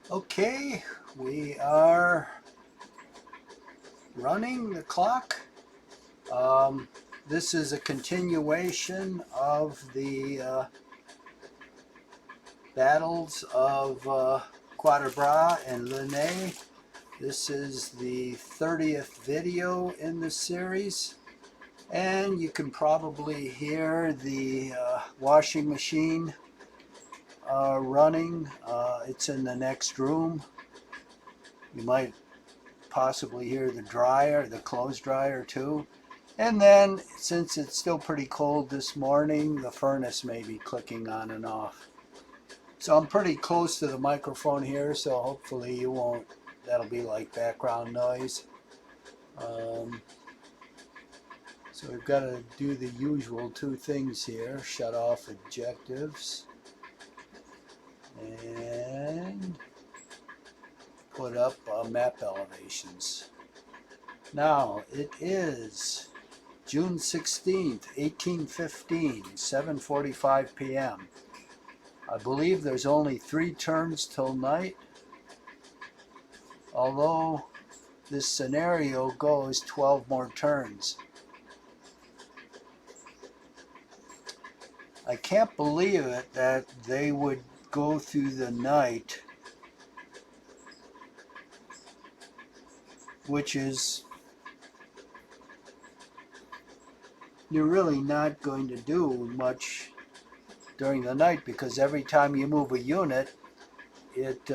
Okay, we are running the clock. Um, this is a continuation of the battles of Quatre Bras and Ligny. This is the 30th video in the series, and you can probably hear the washing machine running. It's in the next room. You might possibly hear the dryer, the clothes dryer too. And then, since it's still pretty cold this morning, the furnace may be clicking on and off. So I'm pretty close to the microphone here, so hopefully you won't, that'll be like background noise. So we've got to do the usual two things here: shut off objectives and put up map elevations. Now it is June 16th, 1815, 7:45 p.m. I believe there's only 3 turns till night, although this scenario goes 12 more turns. I can't believe it that they would go through the night, which is, you're really not going to do much during the night, because every time you move a unit, it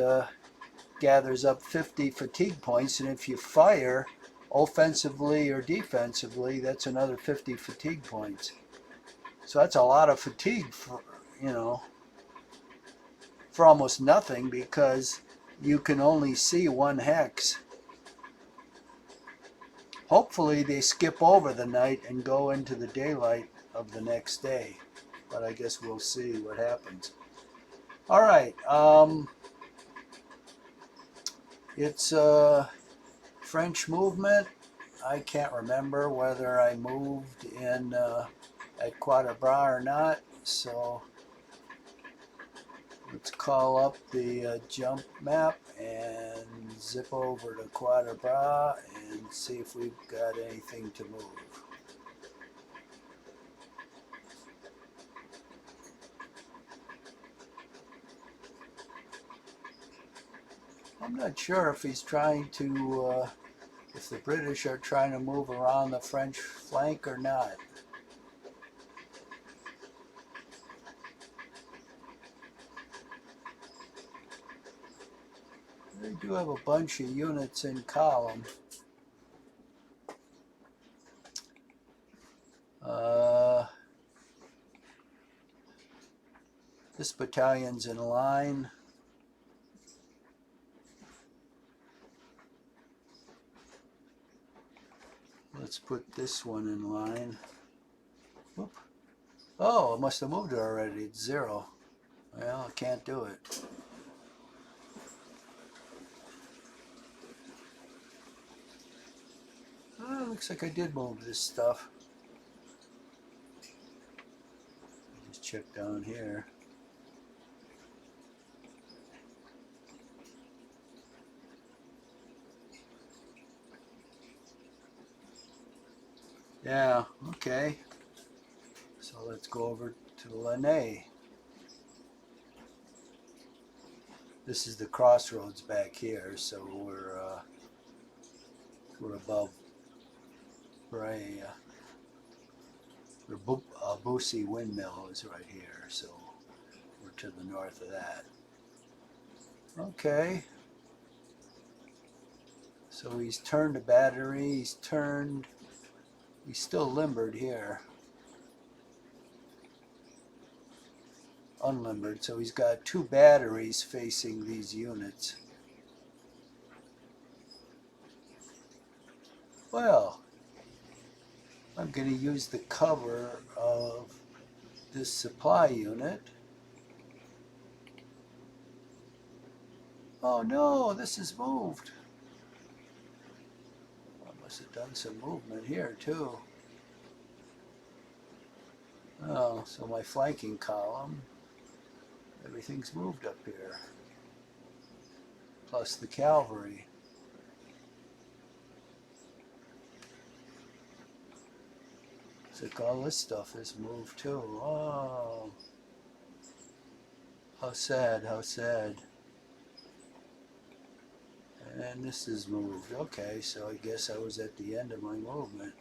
gathers up 50 fatigue points, and if you fire offensively or defensively, that's another 50 fatigue points. So that's a lot of fatigue for, for almost nothing, because you can only see 1 hex. Hopefully they skip over the night and go into the daylight of the next day, but I guess we'll see what happens. All right, it's a French movement. I can't remember whether I moved in at Quatre Bras or not, so let's call up the jump map and zip over to Quatre Bras and see if we've got anything to move. I'm not sure if he's trying to, if the British are trying to move around the French flank or not. They do have a bunch of units in column. This battalion's in line. Let's put this one in line. Whoop. Oh, it must have moved it already. It's 0. Well, I can't do it. Oh, looks like I did move this stuff. Just check down here. Yeah, okay. So let's go over to Ligny. This is the crossroads back here, so we're above Bray. Bussy windmill is right here, so we're to the north of that. Okay. So he's turned a battery. He's still limbered here. Unlimbered, so he's got 2 batteries facing these units. Well, I'm going to use the cover of this supply unit. Oh no, this is moved. I must have done some movement here too. Oh, so my flanking column, everything's moved up here. plus the cavalry. Looks like all this stuff is moved too. Oh, how sad, how sad. And this is moved. Okay, so I guess I was at the end of my movement.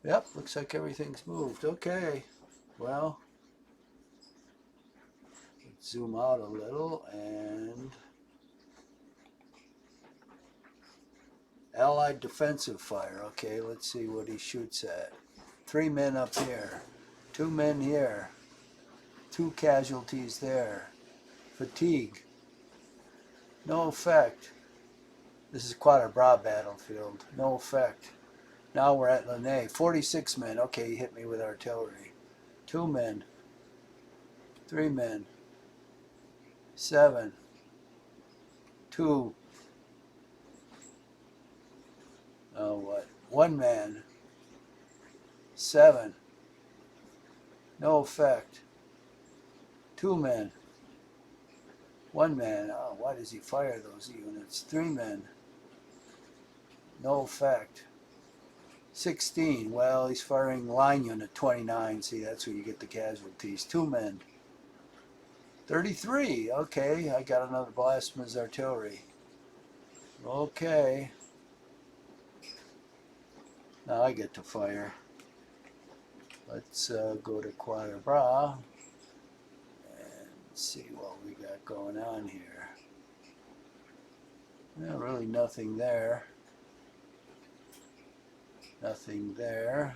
Yep, looks like everything's moved. Okay, well, let's zoom out a little and Allied defensive fire. Okay, let's see what he shoots at. 3 men up here, 2 men here, 2 casualties there. Fatigue, no effect. This is Quatre Bras battlefield, no effect. Now we're at Ligny, 46 men. Okay, he hit me with artillery. 2 men, 3 men, 7, 2. Oh, what? 1 man, 7, no effect. 2 men, 1 man. Oh, why does he fire those units? 3 men, no effect. 16, well, he's firing line unit 29. See, that's where you get the casualties. 2 men. 33, okay, I got another blast from his artillery. Okay. Now I get to fire. Let's go to Quatre Bras and see what we got going on here. Well, really nothing there. Nothing there.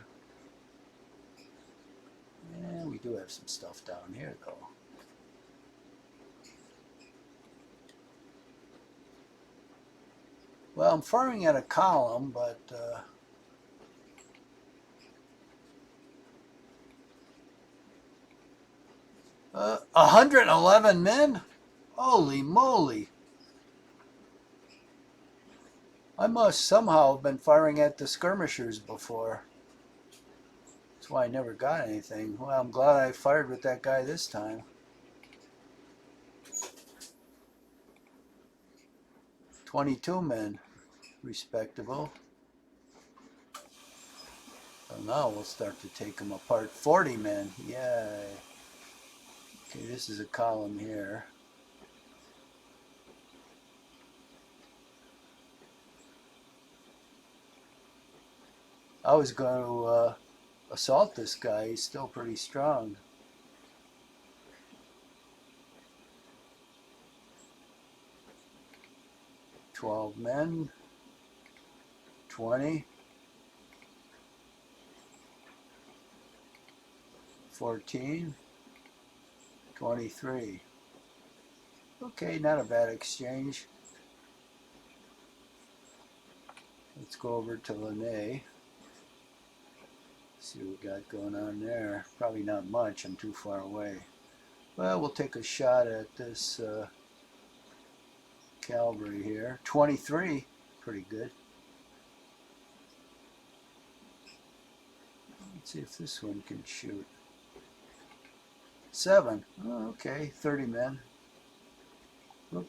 Yeah, we do have some stuff down here though. Well, I'm firing at a column, but 111 men? Holy moly. I must somehow have been firing at the skirmishers before. That's why I never got anything. Well, I'm glad I fired with that guy this time. 22 men. Respectable. So now we'll start to take them apart. 40 men. Yay. Okay, this is a column here. I was going to assault this guy. He's still pretty strong. "12 men, 20, 14, 23. Okay, not a bad exchange. Let's go over to Ligny. See what we got going on there. Probably not much, I'm too far away. Well, we'll take a shot at this cavalry here. 23, pretty good. Let's see if this one can shoot. 7, oh, okay, 30 men. Whoop.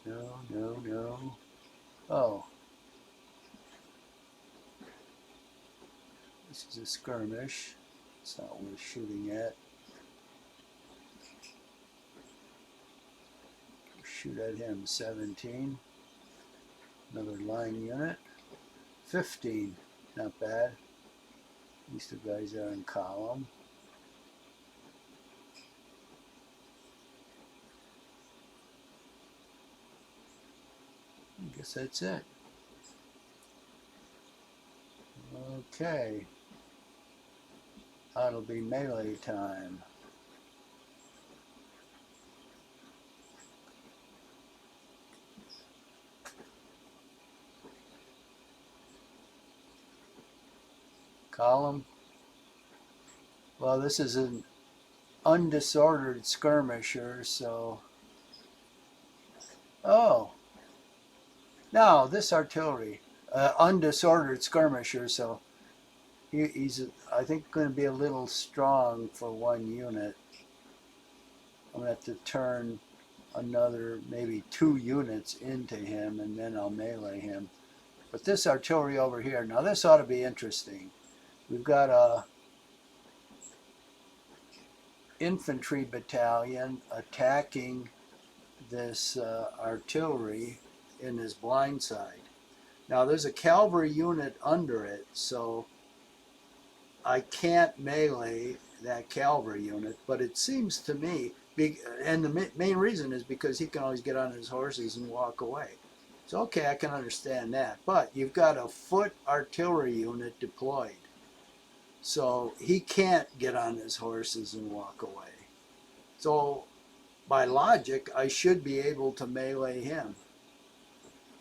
No, no, no. Oh. This is a skirmish. It's not worth shooting at. Shoot at him. 17. Another line unit. 15. Not bad. These 2 guys are in column. I guess that's it. Okay. That'll be melee time. Column. Well, this is an undisordered skirmisher, so... Oh. Now, this artillery. undisordered skirmisher, so he's, I think, going to be a little strong for one unit. I'm going to have to turn another maybe 2 units into him, and then I'll melee him. But this artillery over here, now this ought to be interesting. We've got a infantry battalion attacking this artillery in this blind side. Now there's a cavalry unit under it, so I can't melee that cavalry unit, but it seems to me, and the main reason is because he can always get on his horses and walk away. So okay, I can understand that, but you've got a foot artillery unit deployed, so he can't get on his horses and walk away. So by logic, I should be able to melee him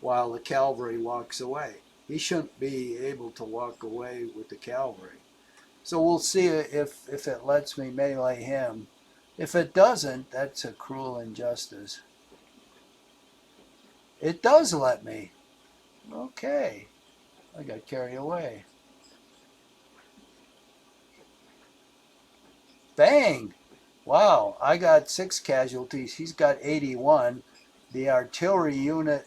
while the cavalry walks away. He shouldn't be able to walk away with the cavalry. So we'll see if it lets me melee him. If it doesn't, that's a cruel injustice. It does let me. Okay. I got carried away. Bang! Wow, I got 6 casualties. He's got 81. The artillery unit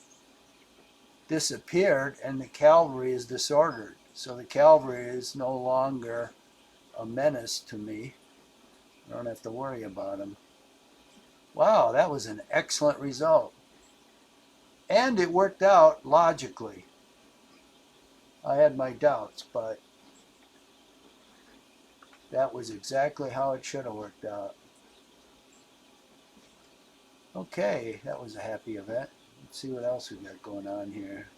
disappeared and the cavalry is disordered. So the cavalry is no longer a menace to me. I don't have to worry about him. Wow, that was an excellent result. And it worked out logically. I had my doubts, but that was exactly how it should have worked out. Okay, that was a happy event. Let's see what else we got going on here.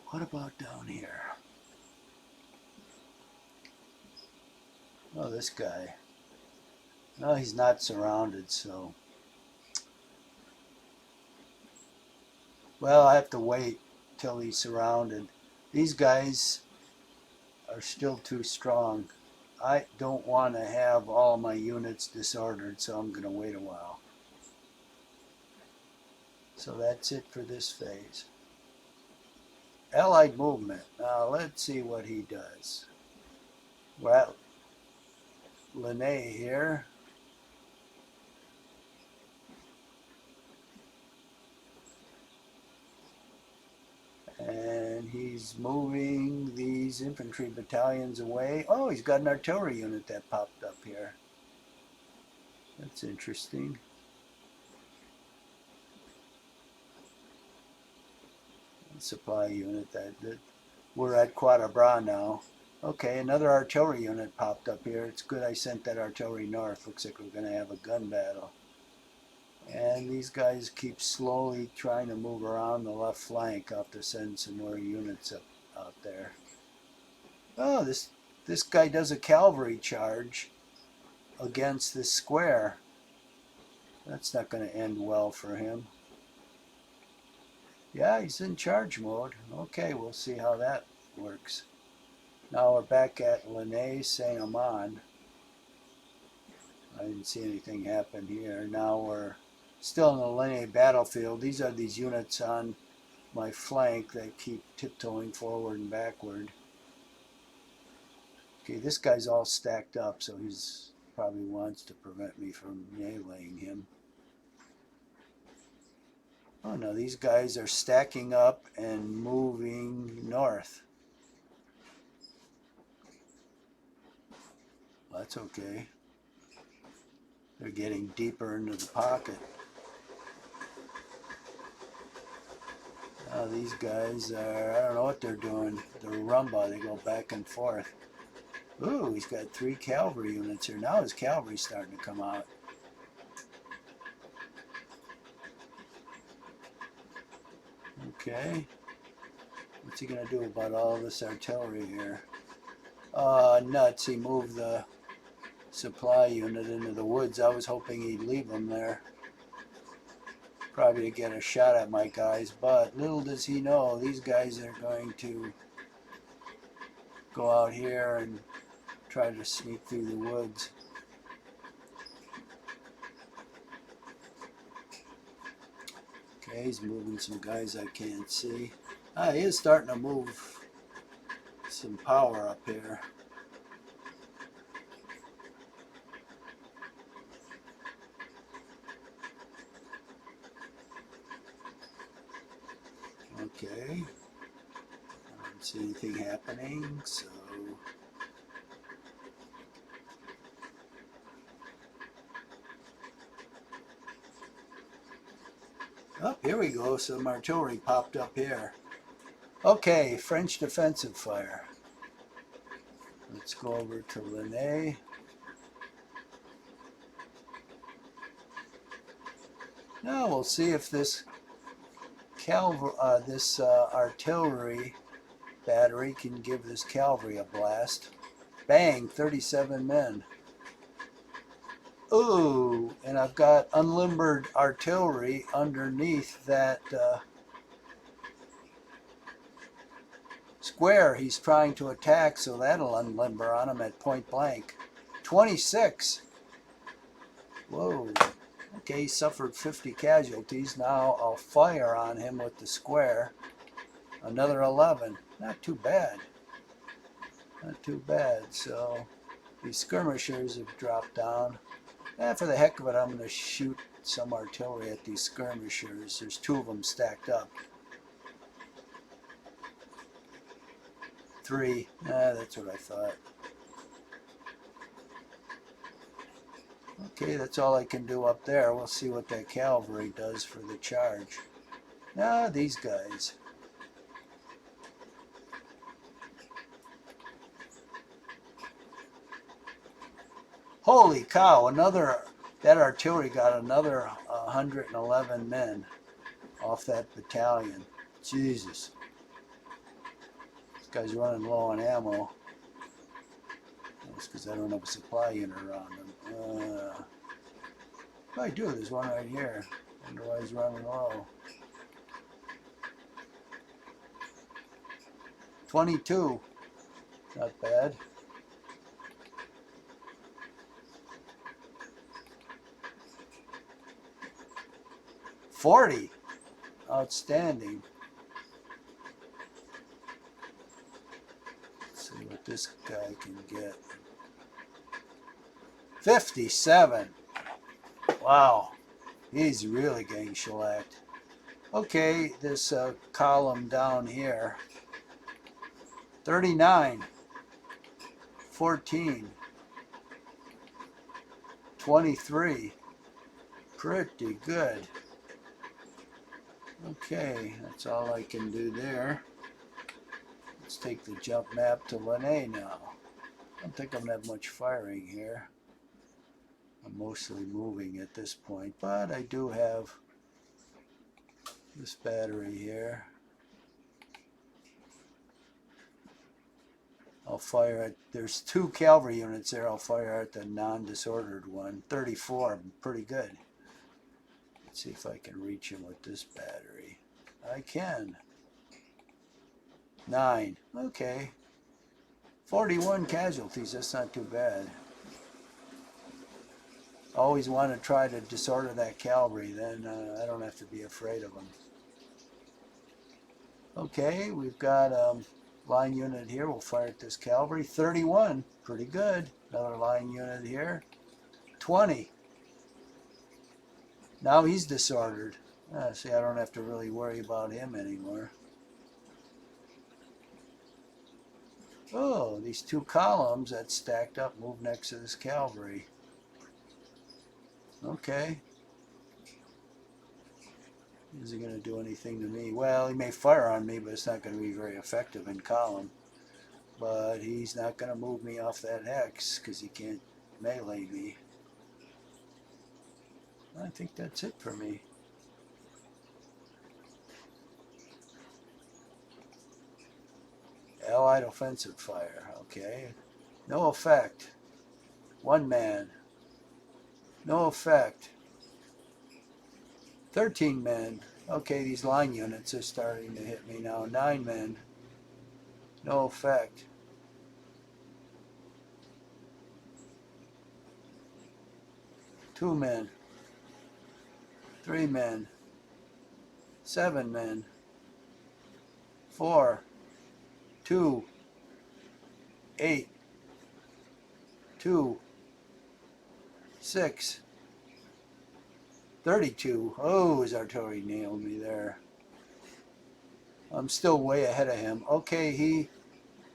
What about down here? Oh, this guy. No, he's not surrounded, so. Well, I have to wait till he's surrounded. These guys are still too strong. I don't want to have all my units disordered, so I'm going to wait a while. So that's it for this phase. Allied movement. Now let's see what he does. We're at Ligny here. And he's moving these infantry battalions away. Oh, he's got an artillery unit that popped up here. That's interesting. Supply unit that we're at Quatre Bras now. Okay, another artillery unit popped up here. It's good I sent that artillery north. Looks like we're going to have a gun battle. And these guys keep slowly trying to move around the left flank. I'll have to send some more units out there. Oh, this guy does a cavalry charge against this square. That's not going to end well for him. Yeah, he's in charge mode. Okay, we'll see how that works. Now we're back at Ligny Saint-Amand. I didn't see anything happen here. Now we're still in the Ligny battlefield. These are these units on my flank that keep tiptoeing forward and backward. Okay, this guy's all stacked up, so he's probably wants to prevent me from meleeing him. Oh no, these guys are stacking up and moving north. Well, that's okay. They're getting deeper into the pocket. Now these guys are, I don't know what they're doing. They're rumba, they go back and forth. Ooh, he's got 3 cavalry units here. Now his cavalry's starting to come out. Okay. What's he going to do about all this artillery here? Nuts. He moved the supply unit into the woods. I was hoping he'd leave them there. Probably to get a shot at my guys, but little does he know, these guys are going to go out here and try to sneak through the woods. Okay, he's moving some guys I can't see. He is starting to move some power up here. Okay. I don't see anything happening, so... Oh, here we go. Some artillery popped up here. Okay, French defensive fire. Let's go over to Ligny. Now we'll see if this artillery battery can give this cavalry a blast. Bang, 37 men. Ooh, and I've got unlimbered artillery underneath that square he's trying to attack, so that'll unlimber on him at point blank. 26. Whoa. Okay, he suffered 50 casualties. Now I'll fire on him with the square. Another 11. Not too bad. Not too bad. So these skirmishers have dropped down. And for the heck of it, I'm going to shoot some artillery at these skirmishers. There's 2 of them stacked up. 3. That's what I thought. Okay, that's all I can do up there. We'll see what that cavalry does for the charge. These guys. Holy cow, that artillery got another 111 men off that battalion. Jesus. This guy's running low on ammo. That's because I don't have a supply unit around him. I do, there's one right here. I wonder why he's running low. 22. Not bad. $40. Outstanding. Let's see what this guy can get. 57. Wow. He's really getting shellacked. Okay, this column down here. 39. 14. 23. Pretty good. Okay, that's all I can do there. Let's take the jump map to Ligny now. I don't think I'm going to have much firing here. I'm mostly moving at this point, but I do have this battery here. I'll fire at, there's 2 cavalry units there. I'll fire at the non-disordered one. 34, pretty good. Let's see if I can reach him with this battery. I can. 9, okay. 41 casualties, that's not too bad. Always want to try to disorder that cavalry, then I don't have to be afraid of them. Okay, we've got a line unit here. We'll fire at this cavalry. 31, pretty good. Another line unit here. 20. Now he's disordered. See, I don't have to really worry about him anymore. Oh, these 2 columns that stacked up move next to this cavalry. Okay. Is he going to do anything to me? Well, he may fire on me, but it's not going to be very effective in column. But he's not going to move me off that hex because he can't melee me. I think that's it for me. Allied offensive fire. Okay. No effect. 1 man. No effect. 13 men. Okay, these line units are starting to hit me now. 9 men. No effect. 2 men. 3 men. 7 men. 4, 2, 8, 2, 6, 32. Oh, his artillery nailed me there. I'm still way ahead of him. Okay, he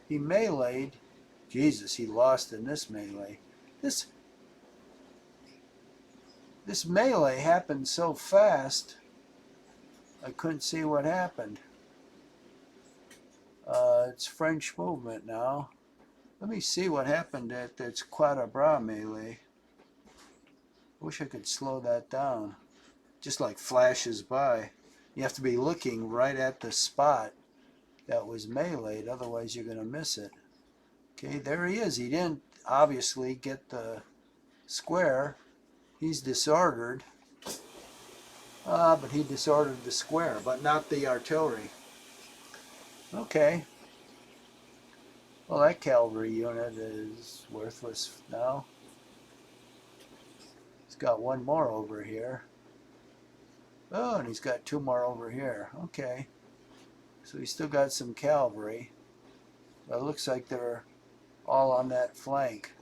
meleeed. Jesus, he lost in this melee. This melee happened so fast, I couldn't see what happened. It's French movement now. Let me see what happened at that Quatre Bras melee. Wish I could slow that down. Just like flashes by. You have to be looking right at the spot that was meleeed, otherwise you're going to miss it. Okay, there he is. He didn't obviously get the square. He's disordered. But he disordered the square, but not the artillery. Okay. Well, that cavalry unit is worthless now. He's got one more over here. Oh, and he's got 2 more over here. Okay. So he's still got some cavalry. But it looks like they're all on that flank.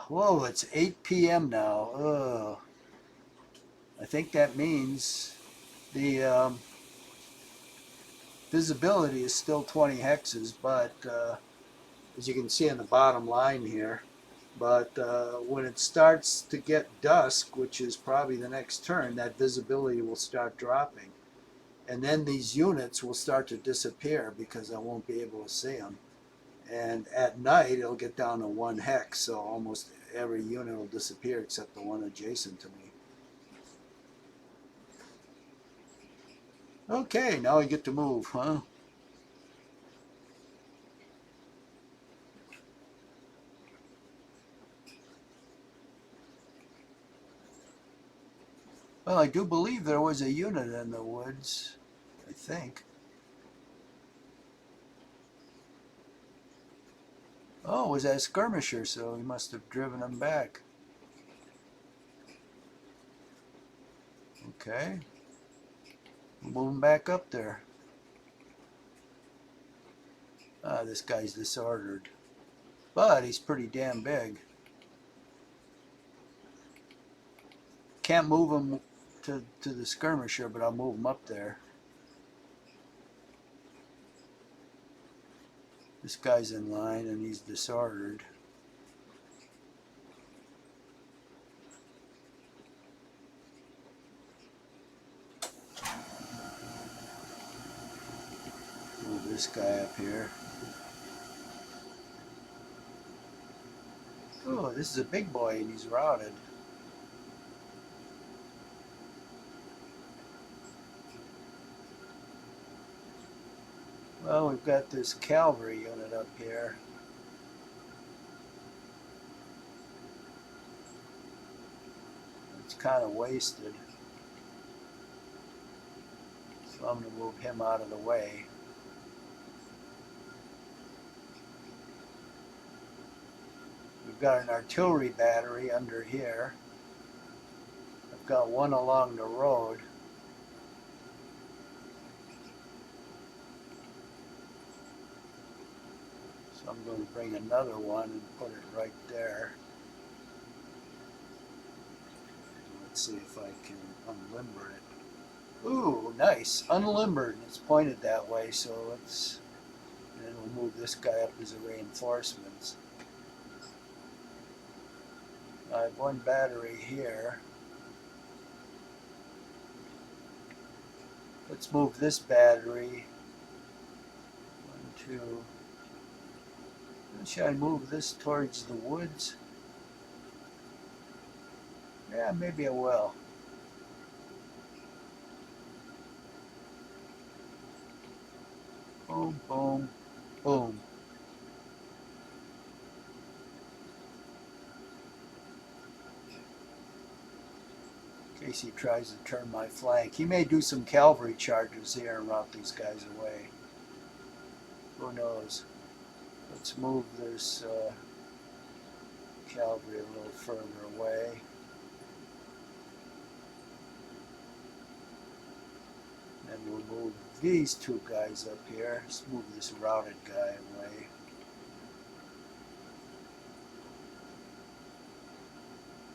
Whoa, it's 8 p.m. now. Oh. I think that means the visibility is still 20 hexes, but as you can see on the bottom line here, but when it starts to get dusk, which is probably the next turn, that visibility will start dropping. And then these units will start to disappear because I won't be able to see them. And at night, it'll get down to 1 hex, so almost every unit will disappear except the one adjacent to me. Okay, now I get to move, huh? Well, I do believe there was a unit in the woods, I think. Oh, it was that skirmisher, so he must have driven him back. Okay. Move him back up there. This guy's disordered. But he's pretty damn big. Can't move him to the skirmisher, but I'll move him up there. This guy's in line and he's disordered. Move this guy up here. Oh, this is a big boy and he's routed. Well, we've got this cavalry unit up here. It's kind of wasted. So I'm going to move him out of the way. We've got an artillery battery under here. I've got one along the road. So I'm going to bring another one and put it right there. Let's see if I can unlimber it. Ooh, nice. Unlimbered. It's pointed that way, so let's... And then we'll move this guy up as a reinforcement. I have one battery here. Let's move this battery. 1, 2... Should I move this towards the woods? Yeah, maybe I will. Boom, boom, boom. In case he tries to turn my flank. He may do some cavalry charges here and rout these guys away. Who knows? Let's move this Cavalry a little further away. And we'll move these two guys up here. Let's move this routed guy away.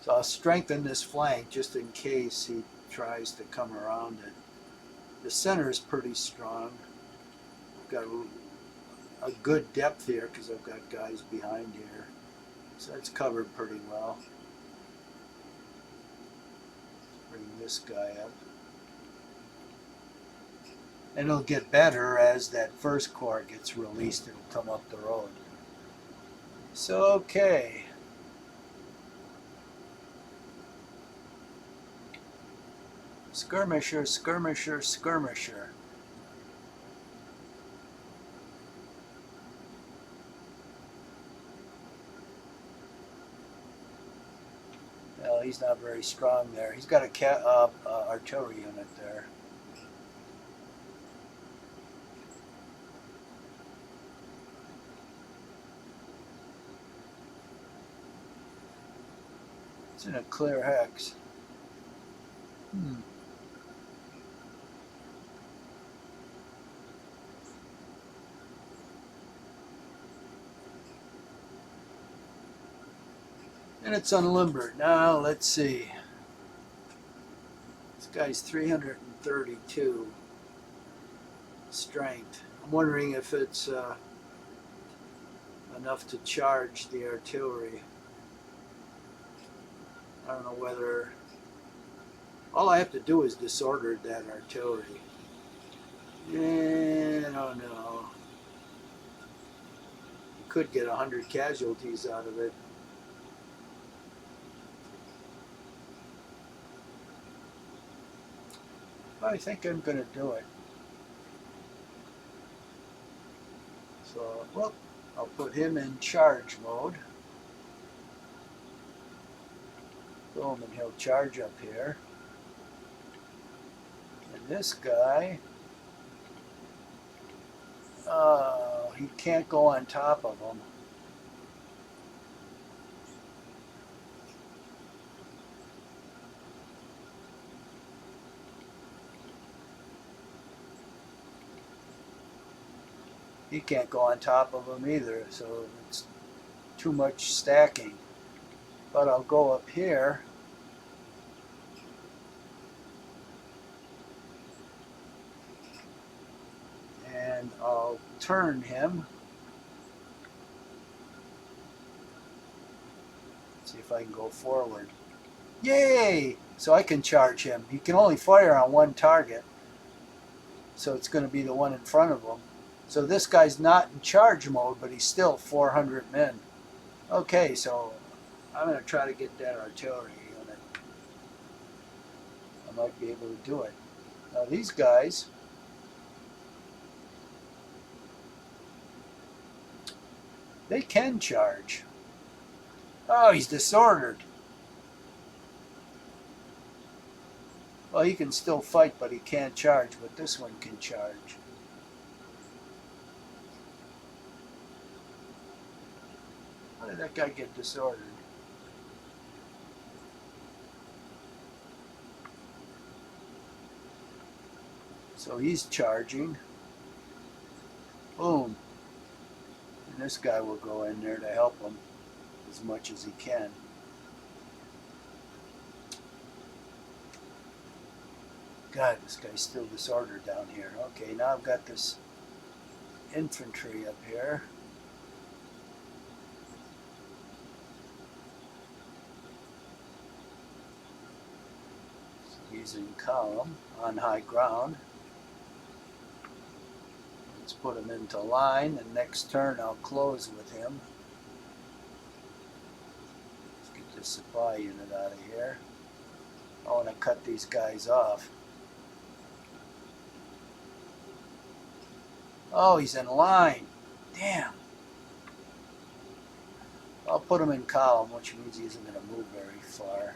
So I'll strengthen this flank just in case he tries to come around it. The center is pretty strong. I've got a good depth here because I've got guys behind here. So it's covered pretty well. Let's bring this guy up. And it'll get better as that first corps gets released. It'll come up the road. So, okay. Skirmisher, skirmisher, skirmisher. Well, he's not very strong there. He's got a artillery unit there. It's in a clear hex. And it's unlimbered. Now, let's see. This guy's 332 strength. I'm wondering if it's enough to charge the artillery. I don't know whether... All I have to do is disorder that artillery. Yeah, I don't know. You could get 100 casualties out of it. I think I'm going to do it. So, well, I'll put him in charge mode. Boom, and he'll charge up here. And this guy, he can't go on top of him. He can't go on top of him either, so it's too much stacking. But I'll go up here. And I'll turn him. See if I can go forward. Yay! So I can charge him. He can only fire on one target. So it's going to be the one in front of him. So this guy's not in charge mode, but he's still 400 men. Okay, so I'm going to try to get that artillery unit. I might be able to do it. Now these guys, they can charge. Oh, he's disordered. Well, he can still fight, but he can't charge, but this one can charge. How did that guy get disordered? So he's charging. Boom. And this guy will go in there to help him as much as he can. God, this guy's still disordered down here. Okay, now I've got this infantry up here. He's in column on high ground. Let's put him into line, and next turn I'll close with him. Let's get this supply unit out of here. I want to cut these guys off. Oh, he's in line. Damn. I'll put him in column, which means he isn't going to move very far.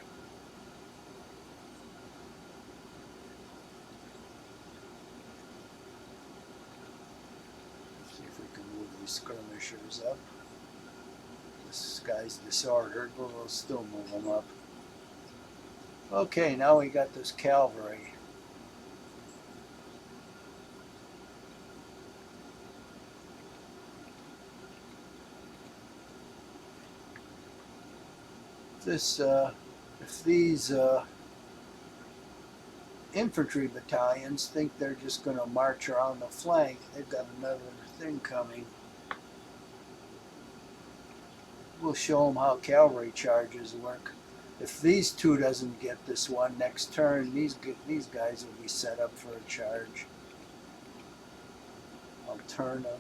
Let's see if we can move these skirmishers up. This guy's disordered, but we'll still move him up. Okay, now we got this cavalry. If these infantry battalions think they're just going to march around the flank, they've got another thing coming. We'll show them how cavalry charges work. If these two doesn't get this one next turn, these guys will be set up for a charge. I'll turn them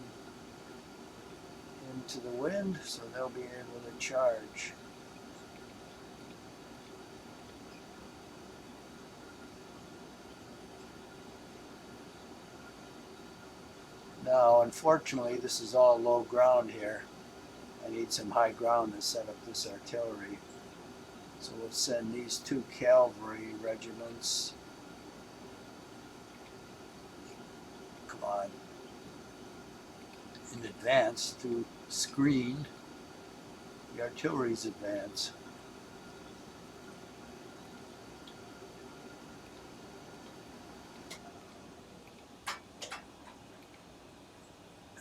into the wind so they'll be able to charge. Now, unfortunately, this is all low ground here. I need some high ground to set up this artillery. So we'll send these two cavalry regiments. Come on. In advance to screen the artillery's advance.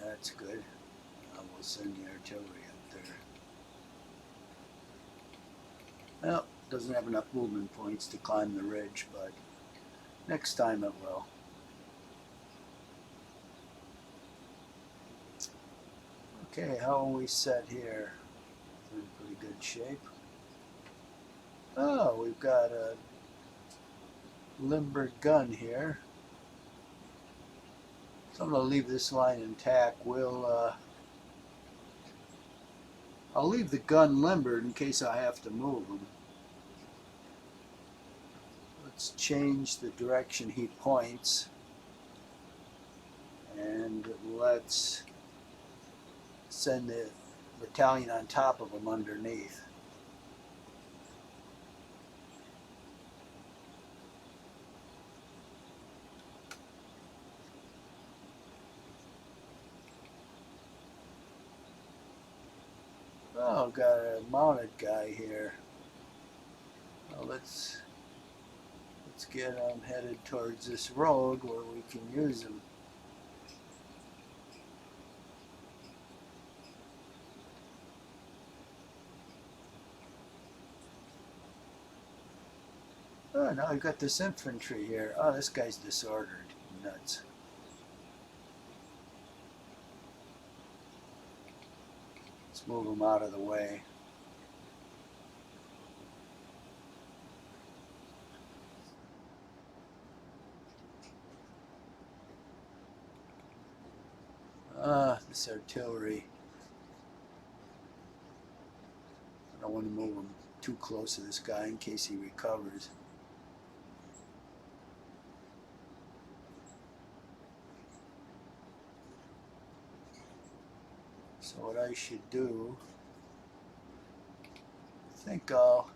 That's good. We'll send the artillery up there. Well, doesn't have enough movement points to climb the ridge, but next time it will. Okay, how are we set here? We're in pretty good shape. Oh, we've got a limbered gun here. So I'm going to leave this line intact. I'll leave the gun limbered in case I have to move them. Let's change the direction he points. And let's send the battalion on top of him underneath. Oh, got a mounted guy here. Well, let's get him headed towards this road where we can use him. Oh, now we've got this infantry here. Oh, this guy's disordered. Nuts. Let's move him out of the way. This artillery. I don't want to move him too close to this guy in case he recovers. So what I should do, I think I'll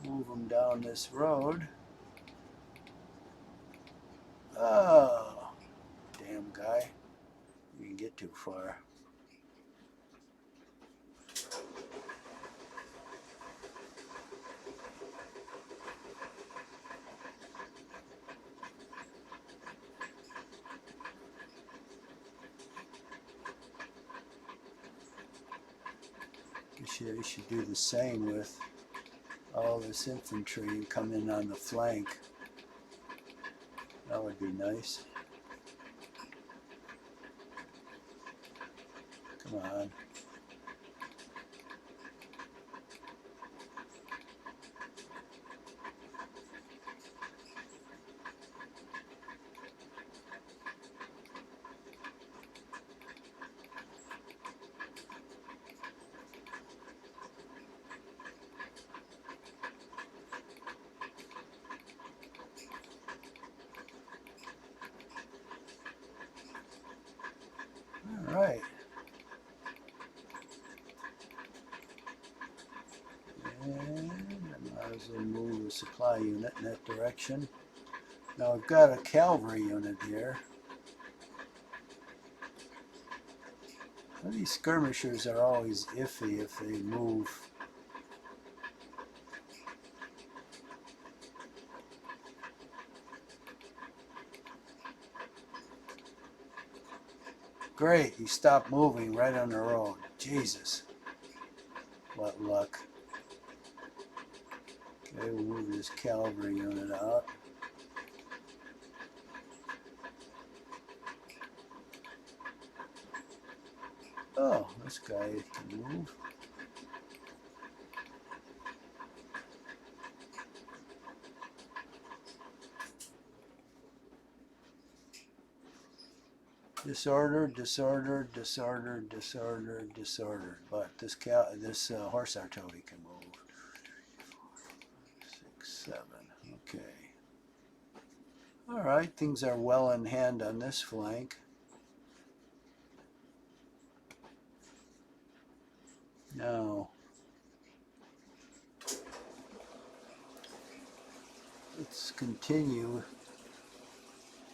move him down this road. Oh, damn guy. You can get too far. Guess you should do the same with all this infantry and come in on the flank. That would be nice. Come on. All right. And I might as well move the supply unit in that direction. Now I've got a cavalry unit here. Well, these skirmishers are always iffy if they move. Great, he stopped moving right on the road. Jesus. What luck. Okay, we'll move this cavalry unit out. Oh, this guy can move. Disordered, disordered, disordered, disordered, disordered. But this horse artillery can move. 6, 7. Okay. All right, things are well in hand on this flank. Now, let's continue.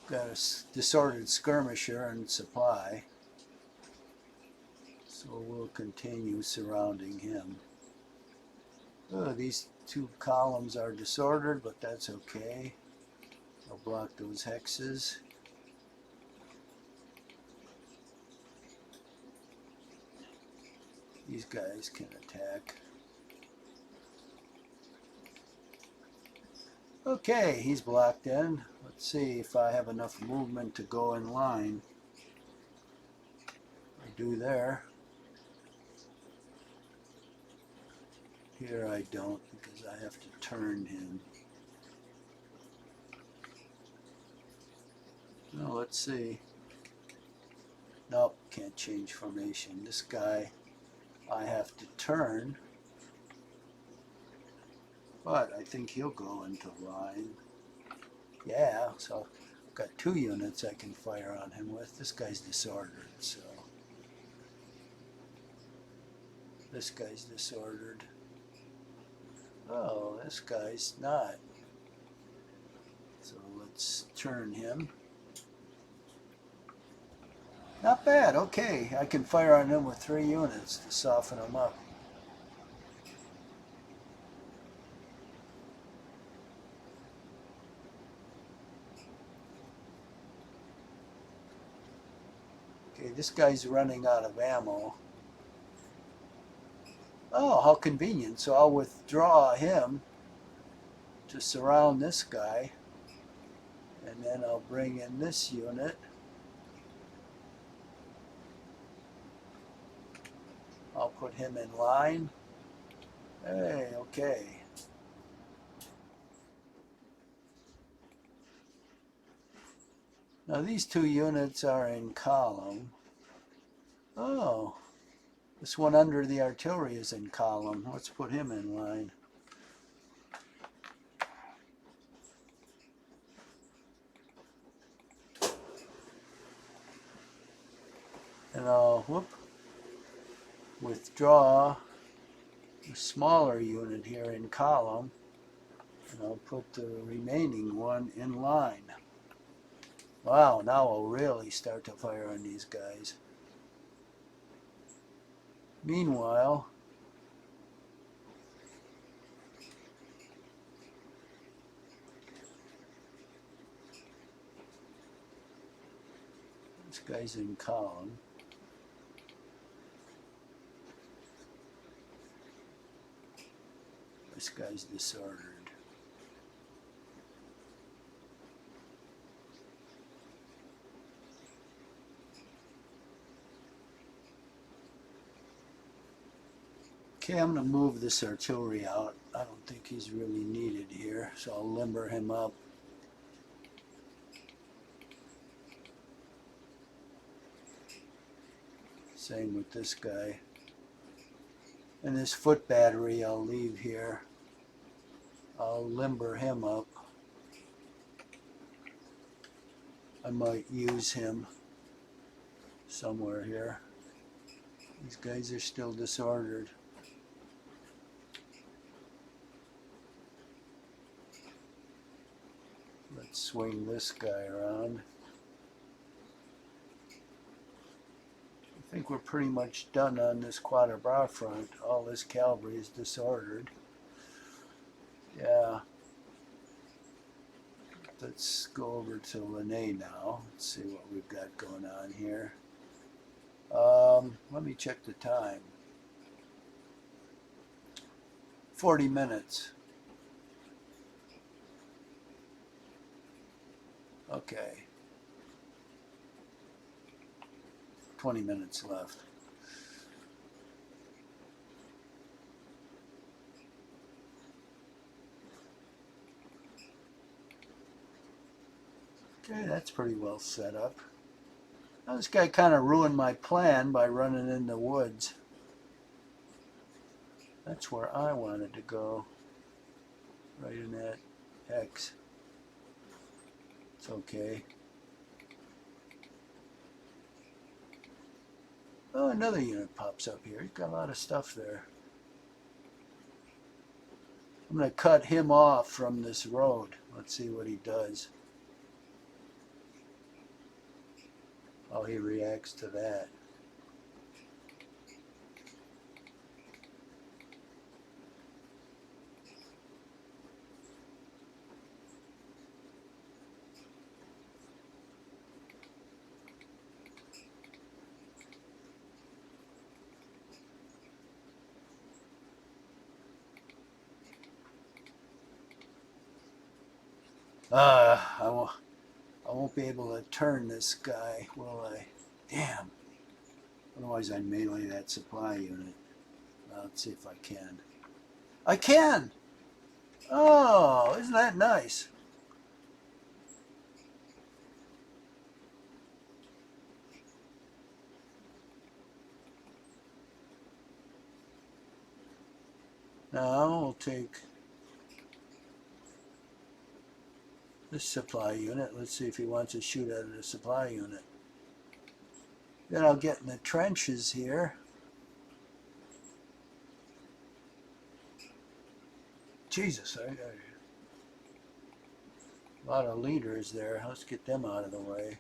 Got a disordered skirmisher and supply, so we'll continue surrounding him. Oh, these two columns are disordered, but that's okay. I'll block those hexes. These guys can attack. Okay, he's blocked in. Let's see if I have enough movement to go in line. I do there. Here I don't because I have to turn him. No, let's see. Nope, can't change formation. This guy I have to turn. But I think he'll go into line. Yeah, so I've got 2 units I can fire on him with. This guy's disordered, so. This guy's disordered. Oh, this guy's not. So let's turn him. Not bad, okay. I can fire on him with 3 units to soften him up. Okay, this guy's running out of ammo. Oh, how convenient. So I'll withdraw him to surround this guy. And then I'll bring in this unit. I'll put him in line. Hey, okay. Now these 2 units are in column. Oh, this one under the artillery is in column. Let's put him in line. And I'll withdraw a smaller unit here in column, and I'll put the remaining one in line. Wow, now I'll really start to fire on these guys. Meanwhile, this guy's in column. This guy's disordered. Okay, I'm going to move this artillery out. I don't think he's really needed here, so I'll limber him up. Same with this guy. And this foot battery I'll leave here. I'll limber him up. I might use him somewhere here. These guys are still disordered. Let's swing this guy around. I think think we're pretty much done on this Quatre Bras front. All this cavalry is disordered. Yeah. Let's go over to Ligny now. Let's see what we've got going on here. Let me check the time. 40 minutes. Okay. 20 minutes left. Okay, that's pretty well set up. Now, this guy kind of ruined my plan by running in the woods. That's where I wanted to go. Right in that hex. It's okay. Oh, another unit pops up here. He's got a lot of stuff there. I'm going to cut him off from this road. Let's see what he does. How he reacts to that. I won't be able to turn this guy, will I? Damn. Otherwise I'd melee that supply unit. Let's see if I can. I can! Oh, isn't that nice? Now we'll take this supply unit. Let's see if he wants to shoot at the supply unit. Then I'll get in the trenches here. Jesus, a lot of leaders there. Let's get them out of the way.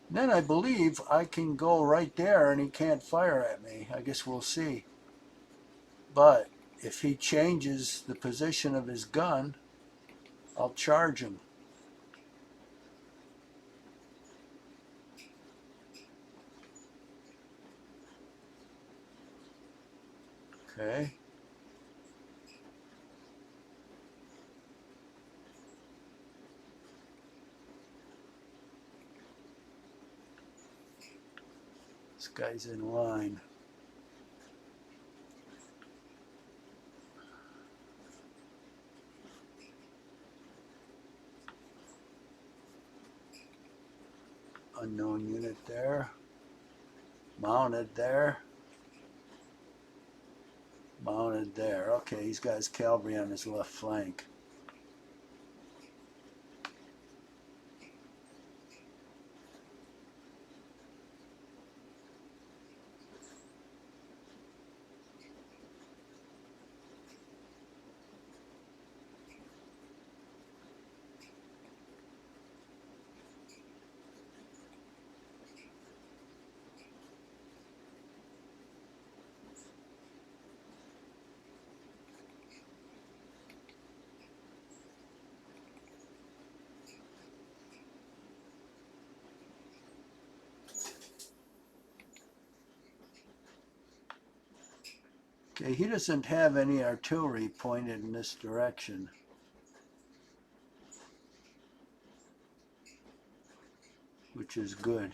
Then I believe I can go right there and he can't fire at me. I guess we'll see. But if he changes the position of his gun, I'll charge him. Okay. This guy's in line. Unknown unit there. Mounted there. Mounted there. Okay, he's got his cavalry on his left flank. Okay, he doesn't have any artillery pointed in this direction. Which is good.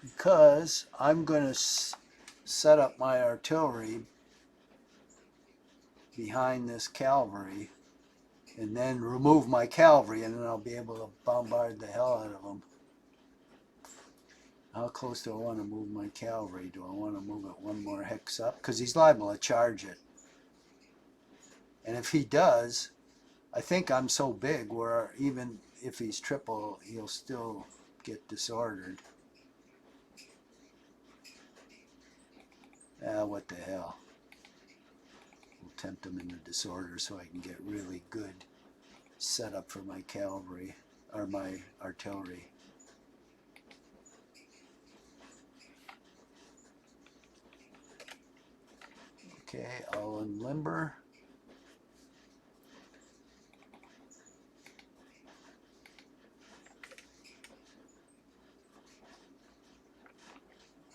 Because I'm going to set up my artillery behind this cavalry and then remove my cavalry, and then I'll be able to bombard the hell out of them. How close do I want to move my cavalry? Do I want to move it one more hex up? Because he's liable to charge it. And if he does, I think I'm so big where even if he's triple, he'll still get disordered. Ah, what the hell. We'll tempt him into disorder so I can get really good setup for my cavalry, or my artillery. Okay, I'll unlimber.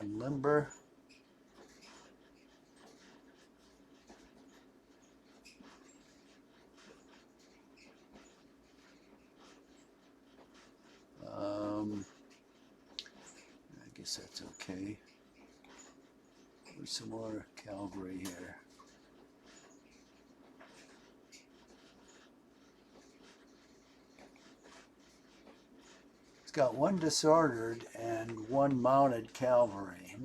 Unlimber. I guess that's okay. There's some more cavalry here. It's got one disordered and one mounted cavalry.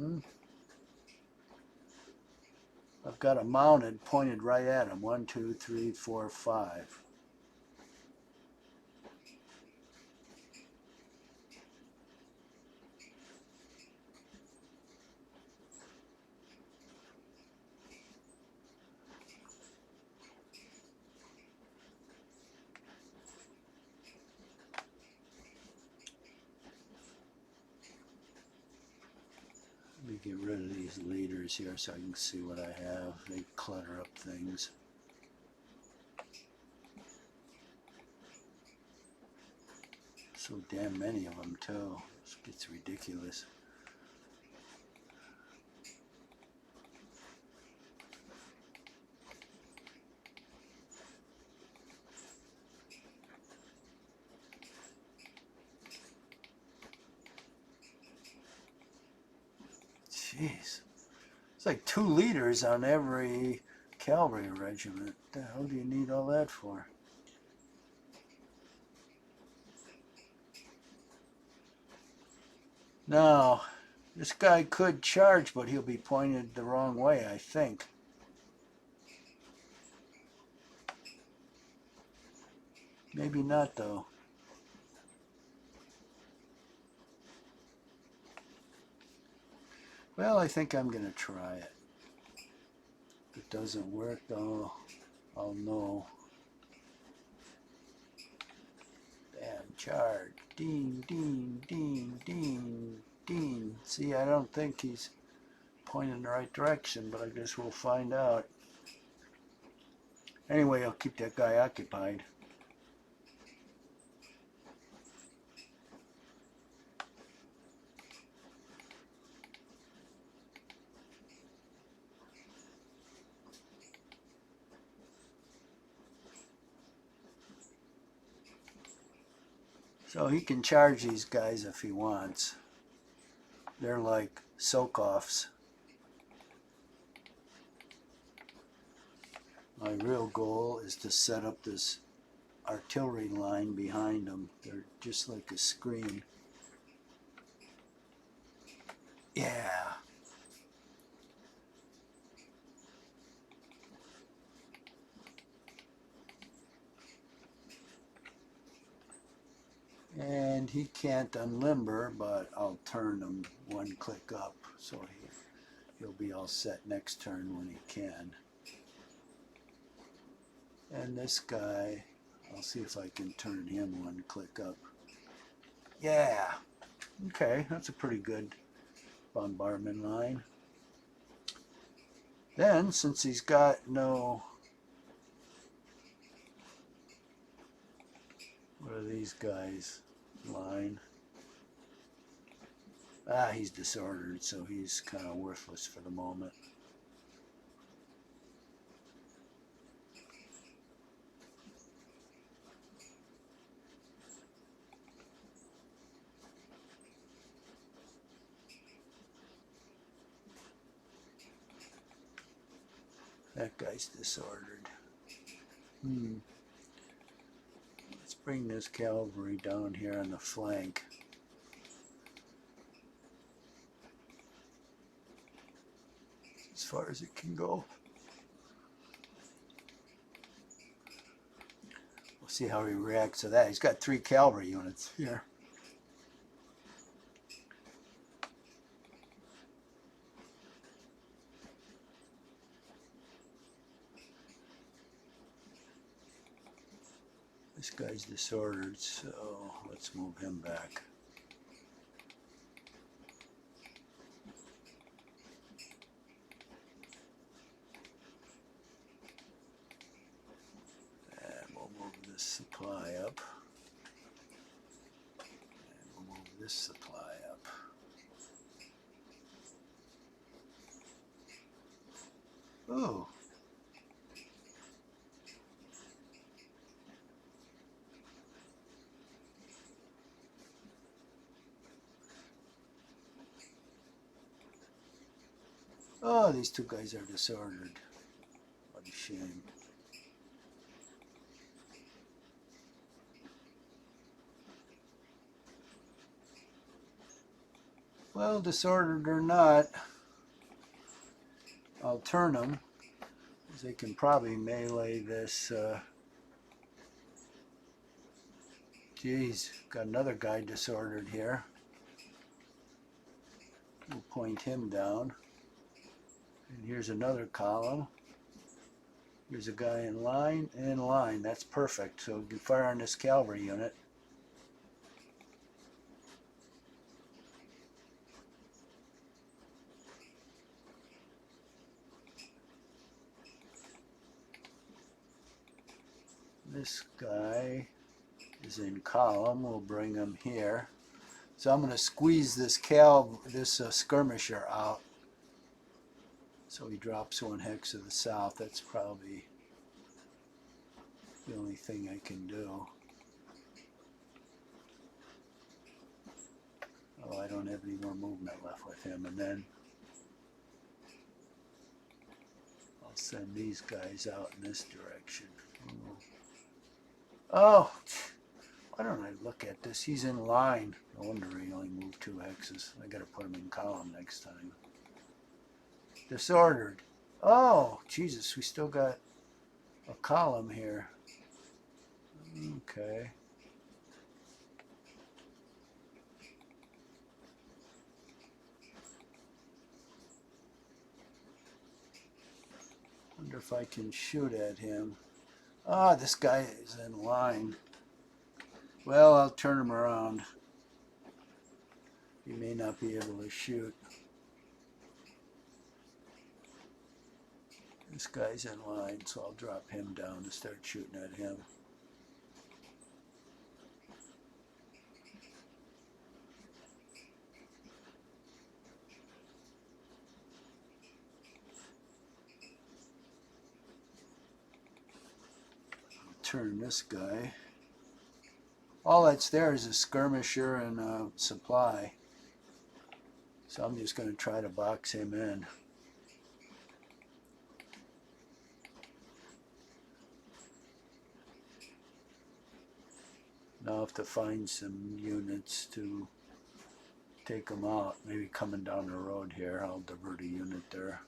I've got a mounted pointed right at him. 1, 2, 3, 4, 5. Let me get rid of these leaders here so I can see what I have. They clutter up things. So damn many of them too. This gets ridiculous. Jeez. It's like 2 leaders on every cavalry regiment. What the hell do you need all that for? Now, this guy could charge, but he'll be pointed the wrong way, I think. Maybe not, though. Well, I think I'm going to try it. If it doesn't work, though, I'll know. Bam, charge. Ding, ding, ding, ding, ding. See, I don't think he's pointing in the right direction, but I guess we'll find out. Anyway, I'll keep that guy occupied. So he can charge these guys if he wants. They're like soak-offs. My real goal is to set up this artillery line behind them. They're just like a screen. Yeah. And he can't unlimber, but I'll turn him 1 click up so he'll be all set next turn when he can. And this guy, I'll see if I can turn him 1 click up. Yeah. Okay, that's a pretty good bombardment line. Then, since he's got no... What are these guys? Line. Ah, he's disordered, so he's kind of worthless for the moment. That guy's disordered. Let's bring this cavalry down here on the flank. As far as it can go. see how he reacts to that. He's got 3 cavalry units here. This guy's disordered, so let's move him back. And we'll move this supply up. And we'll move this supply up. Ooh. Oh, these 2 guys are disordered. What a shame. Well, disordered or not, I'll turn them, because they can probably melee this. Geez, got another guy disordered here. We'll point him down. And here's another column. Here's a guy in line and in line. That's perfect. So we can fire on this cavalry unit. This guy is in column. We'll bring him here. So I'm going to squeeze this skirmisher out. So he drops 1 hex to the south. That's probably the only thing I can do. Oh, I don't have any more movement left with him. And then I'll send these guys out in this direction. Oh, why don't I look at this? He's in line. No wonder he only moved 2 hexes. I got to put him in column next time. Disordered. Oh, Jesus, we still got a column here. Okay. Wonder if I can shoot at him. Ah, this guy is in line. Well, I'll turn him around. He may not be able to shoot. This guy's in line, so I'll drop him down and start shooting at him. I'll turn this guy. All that's there is a skirmisher and a supply. So I'm just going to try to box him in. Now I have to find some units to take them out. Maybe coming down the road here, I'll divert a unit there.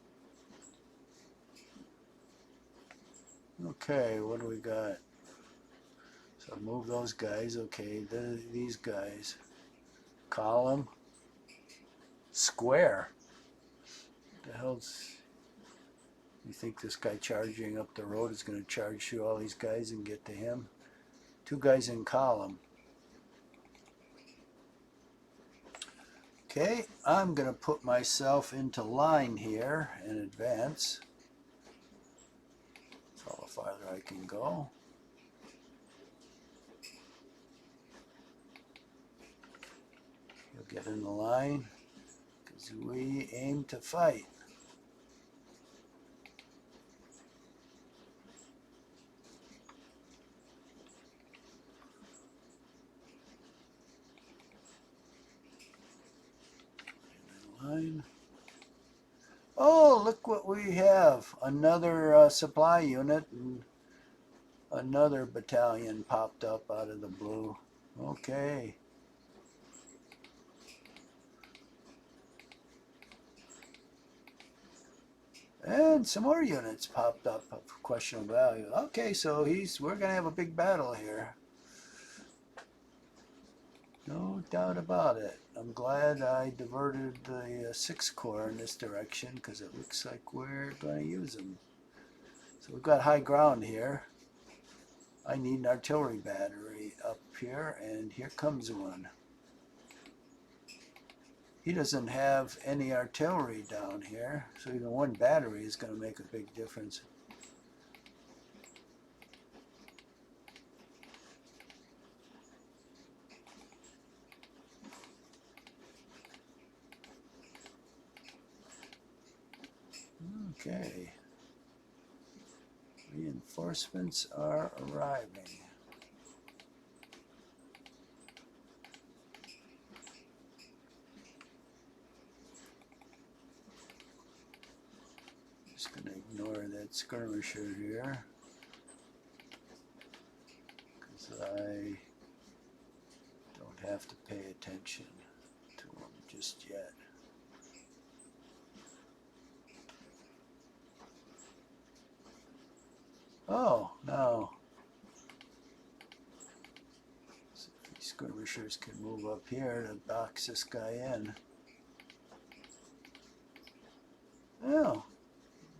Okay, what do we got? So move those guys. Okay, these guys. Column. Square. What the hell's... You think this guy charging up the road is going to charge through all these guys and get to him? 2 guys in column. Okay, I'm going to put myself into line here and advance. That's all the farther I can go. You'll get in the line because we aim to fight. Line. Oh, look what we have. Another supply unit and another battalion popped up out of the blue. Okay. And some more units popped up of questionable value. Okay, so we're gonna have a big battle here. No doubt about it. I'm glad I diverted the 6th Corps in this direction because it looks like we're going to use them. So we've got high ground here. I need an artillery battery up here, and here comes one. He doesn't have any artillery down here, so even one battery is going to make a big difference. Okay. Reinforcements are arriving. Just going to ignore that skirmisher here because I don't have to pay attention to him just yet. Oh, no. So these skirmishers can move up here to box this guy in. Oh,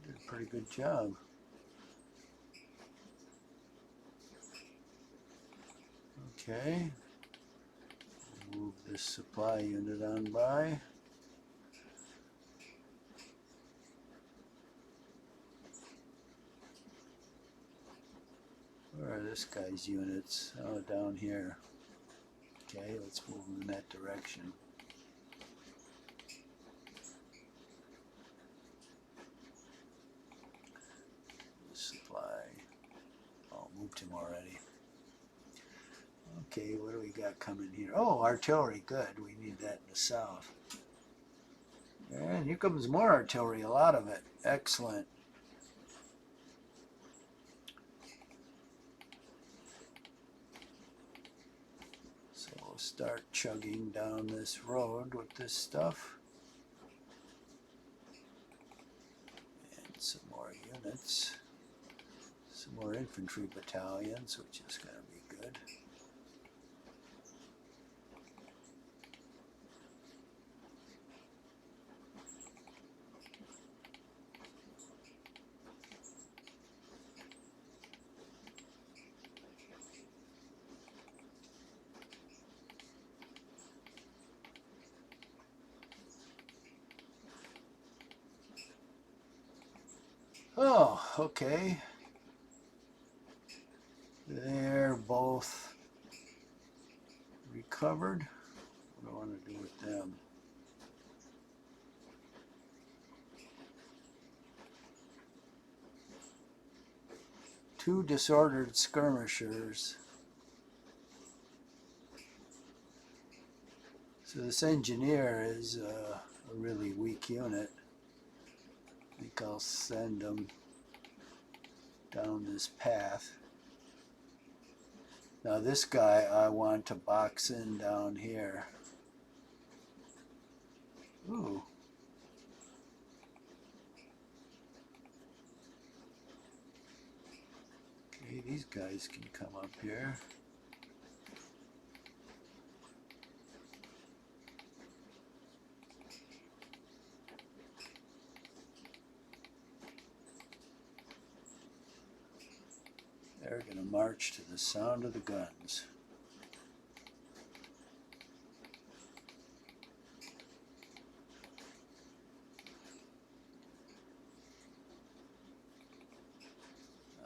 did a pretty good job. Okay. Move this supply unit on by. Where are this guy's units? Oh, down here. Okay, let's move them in that direction. Supply. Oh, moved him already. Okay, what do we got coming here? Oh, artillery, good. We need that in the south. And here comes more artillery, a lot of it. Excellent. So we'll start chugging down this road with this stuff. And some more units. Some more infantry battalions, which is going to be good. Oh, okay. They're both recovered. What do I want to do with them? Two disordered skirmishers. So this engineer is a really weak unit. I think I'll send them down this path. Now this guy I want to box in down here. Ooh. Okay, these guys can come up here. They're going to march to the sound of the guns.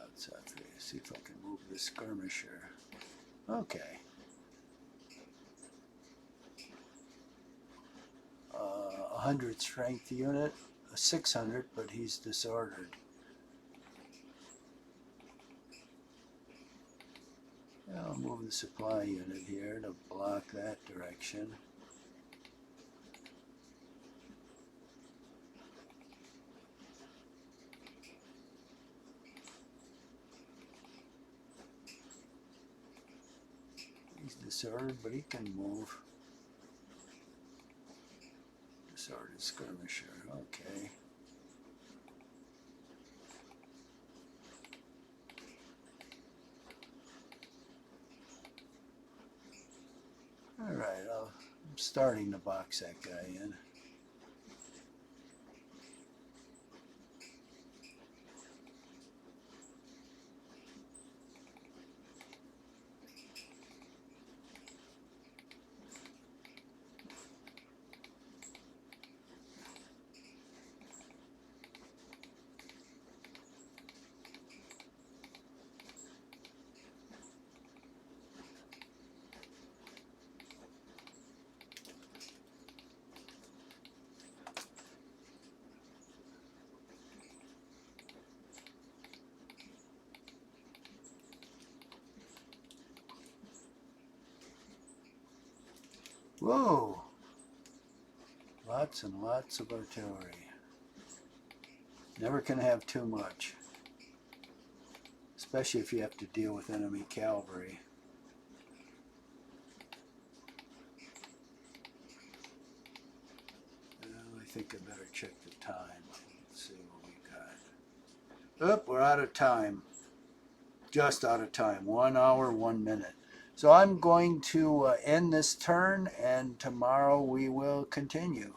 Let's see if I can move this skirmisher. Okay. 100 strength unit, a 600, but he's disordered. I'll move the supply unit here to block that direction. He's disordered, but he can move. Disordered skirmisher, okay. starting to box that guy in. Whoa! Lots and lots of artillery. Never can have too much. Especially if you have to deal with enemy cavalry. Well, I think I better check the time. Let's see what we got. Oop, we're out of time. Just out of time. 1 hour, 1 minute. So I'm going to end this turn, and tomorrow we will continue.